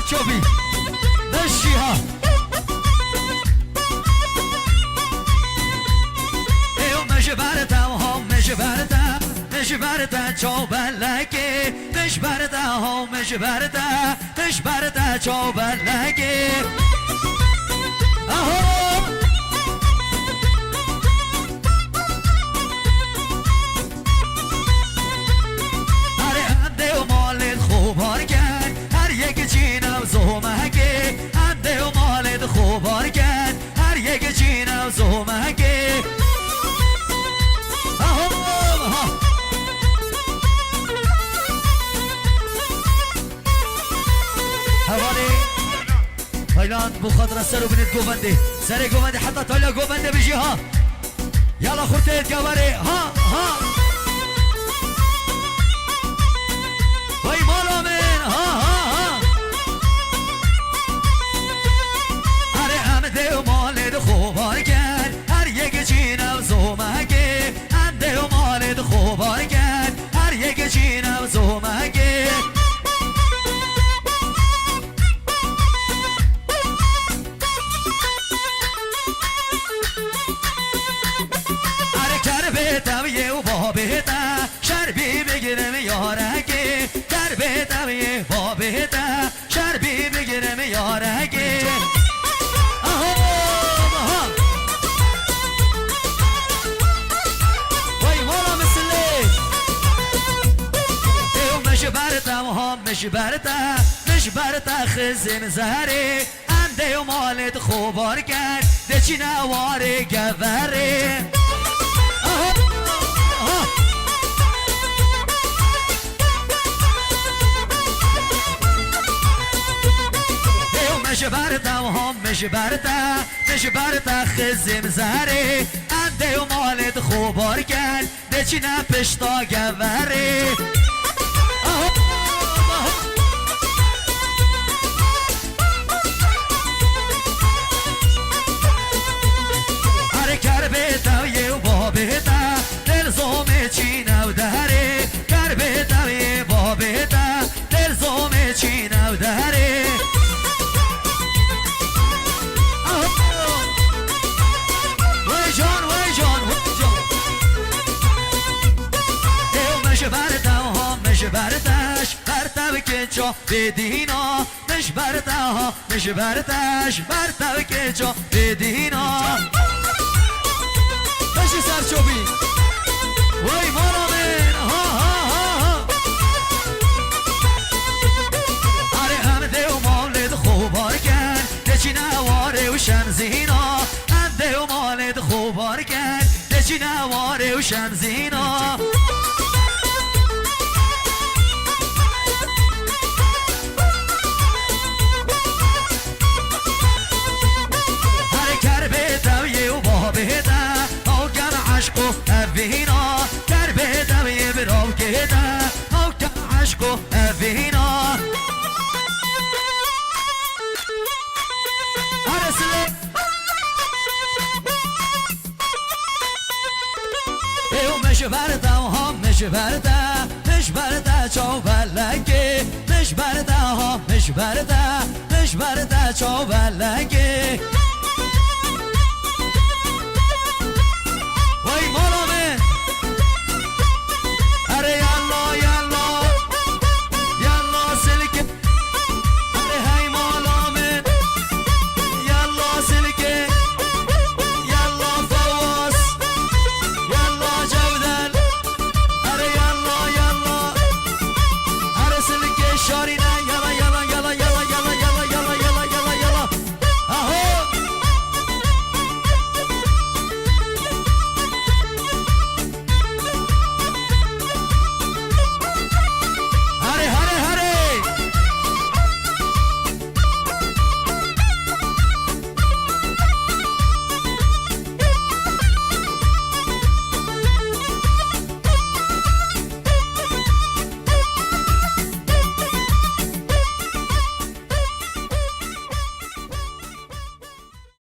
سرچوبی مشی ها ایو مش برتم ها مش برتم مش برتم چوبلگی مش برتم ها مش برتم مش برتم چوبلگی آها هر انده و مالت خوبار کرد هر یک چینم زومگی انده و مالت خوبار کرد هر یک چینم زومگی حوالی تایلاند بخاطر سر و بنت گوونده سر گوونده حتی تایلا گوونده بجی ها یالا خورتید گواره ها ها وای مالا من ها ها ها هر امده و مالد خوبار کرد هر یک چینم زومگه انده و مالد خوبار کرد هر یک چینم زومگه تاویه و بابه تا شربی بگیرم یارگی دربه تاویه بابه تا شربی بگیرم یارگی آها وای مالا مثلی ایو مش برتم ها مش برتم مش برتم خزم زهره انده و مالت خوبار کرد دچی نواره گوره مش برتم هم مش برتم مش برتم خزم زهره انده و مالت خوبار کرد دچی نپشتا گوره هر کربه تاویه و بابه تا دل زومه چی نو دهره کربه تاویه بابه تا دل زومه چی نو دهره مش بردش برتو که جا بدینا مش برده ها مش بردش برتو که جا بدینا بشی سرچوبی وای مالا من ها ها ها آره همده و مالد خوبار کرد دچی نواره و شمزینا همده و مالد خوبار کرد دچی نواره و شمزینا عشقو افینا کربه دوی براو که دا او که عشقو افینا عرسله ایو مش برده ها مش برده مش برده چاو بلگه مش برده ها مش برده چاو بلگه